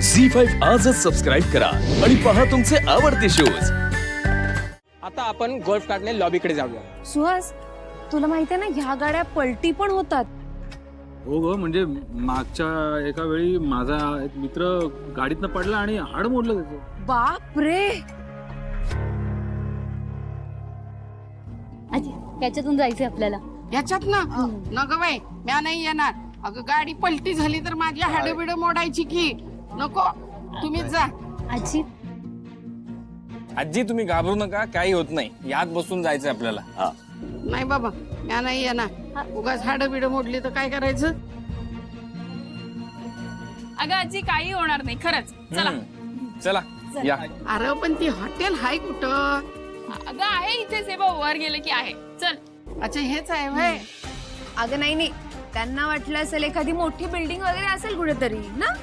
झी5 आजच सबस्क्राईब करा आणि पहा तुमचे आवडते शोज। आता आपण गोल्फ कार्टने लॉबीकडे जाऊया। सुहास, तुला माहिती आहे ना ह्या गाड्या पलटी पण होतात। हो ग, म्हणजे मागच्या एका वेळी माझा एक मित्र गाडीतनं पडला आणि हाड मोडलं त्याचं। बाप रे, आजी त्याच्यातून जायचंय आपल्याला। याच्यात ना न ग बाई, म्या नाही येणार। अगं गाडी पलटी झाली तर माझी हाडबिड मोडायची की नको, तुम्हीच जा। आजी आजी तुम्ही घाबरू नका, काही होत नाही, यात बसून जायचंय आपल्याला। नाही बाबा, म्या नाही येणार। उगाच हाडबिड मोडली तर काय करायचं? अगं आजी काही होणार नाही खरंच, चला चला या। अरे पण ती हॉटेल हाय कुठं? अगं आहे इथेच आहे बघ, वर गेलं की आहे, चल। अच्छा हेच आहे व्हय? अगं नाही नाही, त्यांना वाटलं असेल एखादी मोठी बिल्डिंग वगैरे असेल कुठेतरी ना।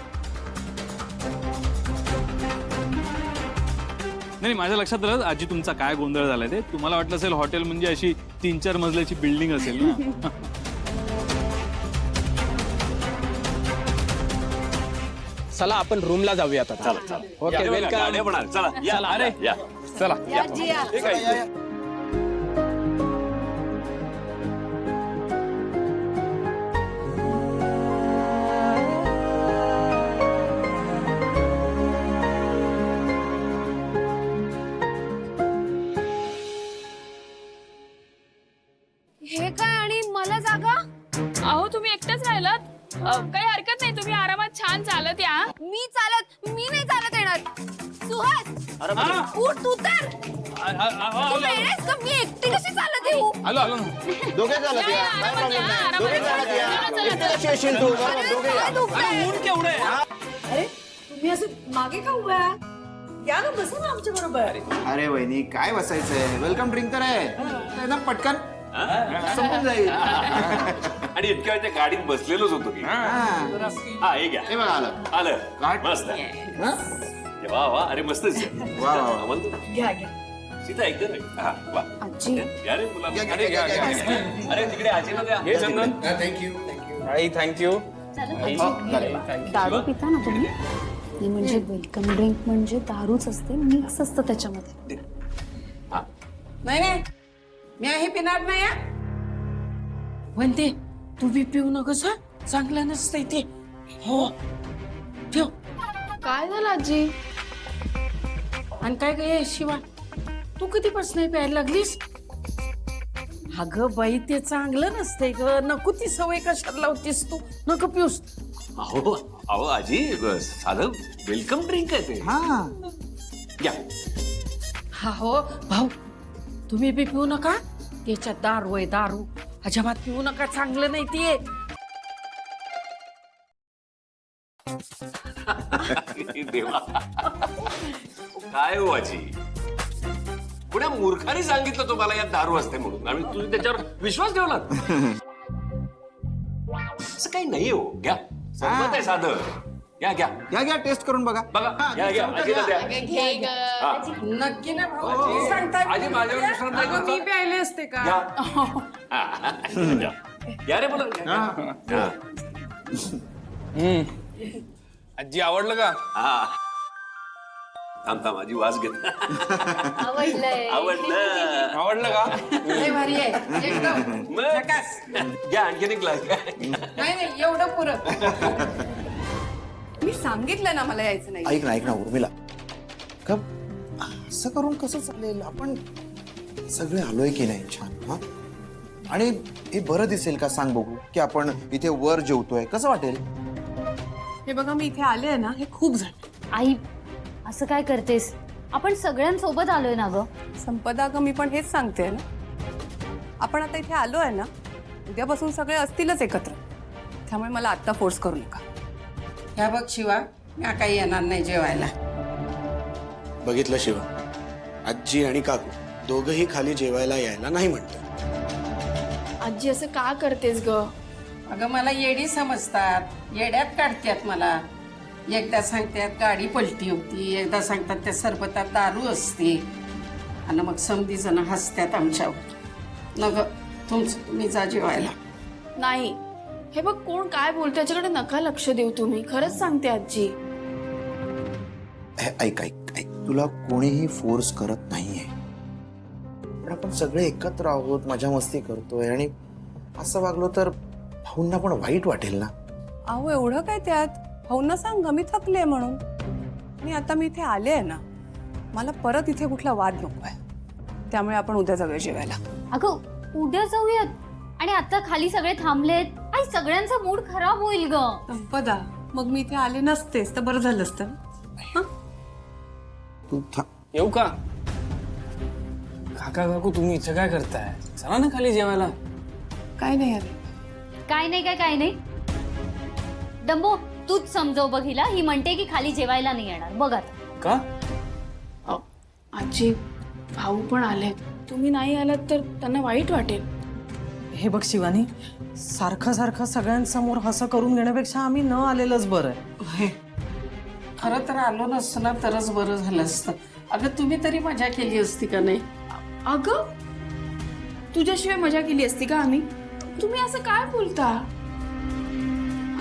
नाही, माझ्या लक्षात आलं आजी तुमचा काय गोंधळ झालाय ते। तुम्हाला वाटलं असेल हॉटेल म्हणजे अशी 3-4 मजल्याची बिल्डिंग असेल ना। चला आपण रूमला जाऊया आता। चला ओके, वेलकम। चला चला अरे या चला ठीक आहे। हे काय आणि मला जागा? अहो तुम्ही एकटेच राहिलात, काही हरकत नाही, तुम्ही आरामात छान चालत या। मी नाही चालत येणार। सुहास, उठ तू तर। तू येणेस का? मी एकटी कशी चालत येऊ? आलो आलो दोघे चालत या, काय प्रॉब्लेम नाही। दोघे चालत या, कशी येशील तू? दोघे या। ऊन केवढे तुम्ही असं मागे का उभा आहात? या ना, बसा ना आमच्या बरोबर। अरे वहिनी, काय बसायचंय? वेलकम ड्रिंक तर आहे एकदम पटकन संपून जाईल। आणि इतक्या वेळ त्या गाडीत बसलेलोच होतो की। हा हे घ्या, हे बघा आलं। आलं गाठ. मस्त वा वा, अरे मस्तच आहे। वा, वा, वा. म्हणतो घ्या घ्या। सीता एकदम आहे। हा वा, आजी, घ्या रे मुला। घ्या, घ्या, अरे घ्या, घ्या, घ्या, घ्या। अरे तिकडे आजीला द्या। हे चंदन, आई थँक्यू। दारू पिता ना तुम्ही? नाही म्हणजे वेलकम ड्रिंक म्हणजे दारूच असते, मिक्स असतं त्याच्यामध्ये। नाही नाही, मी हे पिणार नाही हा। म्हणते तू बी पिऊ नकोस हा, चांगलं नसतंय ते। हो ठेव। काय झालं आजी? आणि काय काय शिवा, तू कधीपासून प्यायला लागलीस? अगं बाई, ते चांगलं नसतंय ग, नको ती सवय कशाला लावतीस तू, नको पिऊस। अहो अहो आजी, साधं वेलकम ड्रिंक आहे ते। हा, घ्या। हा हो भाऊ, तुम्ही बी पिऊ नका, त्याच्यात दारू आहे, दारू अजिबात पिऊ नका, चांगलं नाही ते। देवा, काय हो आजी, पुण्या मूर्खाने सांगितलं तुम्हाला यात दारू असते म्हणून आणि तुम्ही त्याच्यावर विश्वास ठेवला? असं काही नाही हो, घ्या, सरबत आहे साधं, घ्या घ्या घ्या घ्या, टेस्ट करून बघा। बघा, घ्या घ्या, आजीला द्या। हा. नक्की ना भाऊ, सांगताय आजी माझ्यावर विश्वास नाही अगं, मी तुमचा? प्यायले असते का? घ्या. हा, घ्या. घ्या रे मुलं, घ्या. हा. आजी आवडलं का? हा. थांब थांब, आजी वास घेत। आवडलंय। आवडलं आवडलं का? लय भारी आहे एकदम मग? झकास। घ्या, आणखीन एक ग्लास घ्या. नाही नाही, एवढं पुरं। मी सांगितलं ना मला यायचं नाही। ऐक ना उर्मिला, का असं करून कसं चालेल? आपण सगळे आलोय की नाही छान? हा, आणि हे बरं दिसेल का सांग बघू, की आपण इथे वर जेवतोय, कसं वाटेल? हे बघा, मी इथे आले ना, हे खूप झालं। आई असं काय करतेस? आपण सगळ्यांसोबत आलोय ना ग। संपदा ग, मी पण हेच सांगते ना, आपण आता इथे आलो आहे ना, उद्यापासून सगळे असतीलच एकत्र, त्यामुळे मला आत्ता फोर्स करू नका। ह्या बघ शिवा, मी काही येणार नाही जेवायला। बघितलं शिवा, आजी आणि काकू दोघंही खाली जेवायला यायला नाही म्हणतात। आजी असं का करतेस ग? अगं मला येडी समजतात, येड्यात काढतात मला। एकदा सांगतात गाडी पलटी होती, एकदा सांगतात त्या सरबतात दारू असते, आणि मग समधी जण हसतात आमच्यावर। नग तुम्ही जा जेवायला। नाही, हे बघ कोण काय बोलतो याच्याकडे नका लक्ष देऊ तुम्ही, खरंच सांगते आजी। ऐक ऐक ऐक तुला कोणीही फोर्स करत नाहीये, पण आपण सगळे एकत्र आहोत, मजा मस्ती करतोय आणि असं वागलो तर भाऊंना पण वाईट वाटेल ना. अहो एवढं काय त्यात, भाऊंना सांगा मी थकले म्हणून. आणि आता मी इथे आले आहे ना, मला परत इथे कुठला वाद नको आहे. त्यामुळे आपण उद्या जाऊया जेवायला. अगं उद्या जाऊयात. आणि आता खाली सगळे थांबलेत, आई सगळ्यांचा मूड खराब होईल ग. संपदा, मग मी इथे आले नसतेस तर बरं झालं असतं. हं? तू येऊ का? काका काकू तुम्ही इथं काय करताय? चला ना खाली जेवायला. काय नाही अरे. काय नाही काय नाही. डंबो तूच समजव बघ हिला. ही म्हणते की खाली जेवायला नाही येणार. बघ आता. का? आजी भाऊ पण आले, तुम्ही नाही आलात तर त्यांना वाईट वाटेल. हे बघ शिवानी, सारखं सारखं सगळ्यांसमोर हसं करून घेण्यापेक्षा आम्ही न आलेलंच बरं आहे. खरं तर आलो नसतं ना तरच बरं झालं असतं. अगं तुम्ही तरी मजा केली असती का नाही? अगं तुझ्याशिवाय मजा केली असती का आम्ही? तुम्ही असं काय बोलता?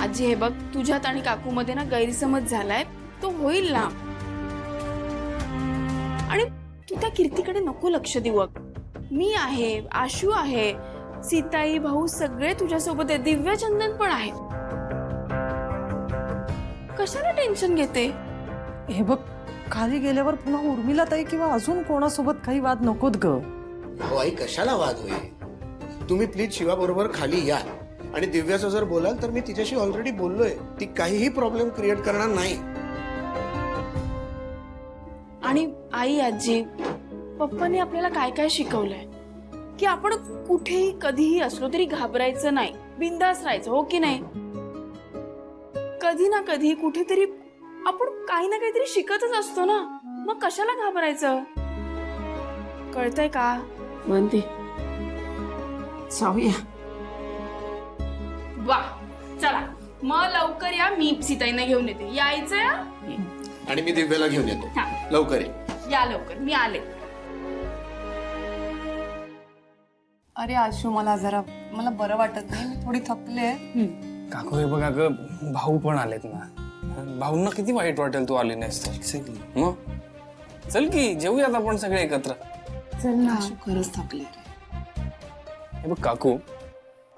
आजी हे बघ, तुझ्यात आणि काकूमध्ये ना गैरसमज झालाय, तो होईल ना. आणि तू त्या कीर्तीकडे नको लक्ष देऊ. मी आहे, आशू आहे, सीताई भाऊ सगळे तुझ्यासोबत आहे, दिव्यचंदन पण आहे. कशाला टेन्शन घेते? हे बघ, खाली गेल्यावर पुन्हा उर्मिला ताई किंवा अजून कोणासोबत काही वाद नकोत ग. अहो आई, कशाला वाद होईल? तुम्ही प्लीज शिवा बरोबर खाली या. आणि दिव्याचं जर बोलाल तर मी तिच्याशी ऑलरेडी बोललोय. ती काहीही प्रॉब्लेम क्रिएट करणार नाही. आणि आई आजी पप्पाने आपल्याला काय काय शिकवलंय की आपण कुठेही कधीही असलो तरी घाबरायचं नाही, बिंदास राहायचं, हो की नाही? कधी ना कधी कुठेतरी आपण काही ना काहीतरी शिकतच असतो ना, मग कशाला घाबरायचं? कळतंय का? वंदे, जाऊया. वा, चला मग लवकर या, मी सीताईंना घेऊन येते. यायचं या? आणि मी दिव्याला घेऊन येतो. हा. लवकर ये. या लवकर, मी आले. अरे आशू, मला बरं वाटत नाही, मी थोडी थकले. काकू हे बघ, अगं भाऊ पण आलेत ना. भाऊंना किती वाईट वाटेल तू आली नाहीस तर. मग चल की जेवूयात आपण सगळे एकत्र. चल ना. आशू खरंच थकले. हे बघ काकू,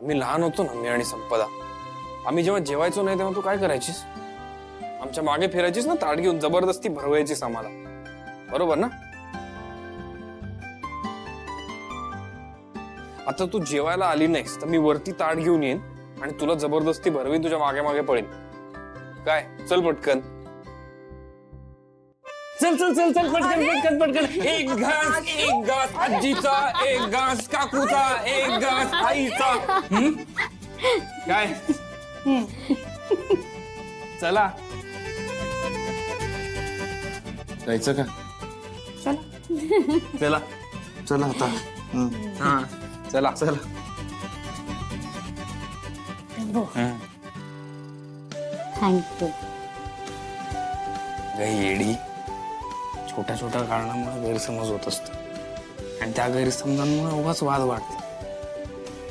आम्ही लहान होतो ना, मी आणि संपदा, आम्ही जेव्हा जेवायचो नाही तेव्हा तू काय करायचीस? आमच्या मागे फिरायचीस ना, ताट घेऊन जबरदस्ती भरवायचीस आम्हाला, बरोबर ना? आता तू जेवायला आली नाहीस तर मी वरती ताट घेऊन येईन आणि तुला जबरदस्ती भरवीन, तुझ्या मागे मागे पडेल. काय? चल पटकन. चल चल चल चल पटकन पटकन पटकन. एक घास आजीचा, एक घास काकूचा, एक घास आईचा. काय? चला जायचं का? चला चला आता. हा चला चला. थँक्यू. येडी, छोट्या छोट्या कारणामुळे गैरसमज होत असतो आणि त्या गैरसमजांमुळे उगाच वाद वाढतो.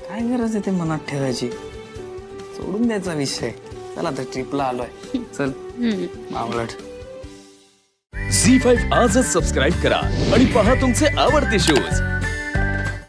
काय गरज आहे ते मनात ठेवायची? सोडून द्यायचा विषय. चला तर ट्रिपला आलोय. चल मावळट. झी5 आजच सबस्क्राईब करा आणि पहा तुमचे आवडते शोज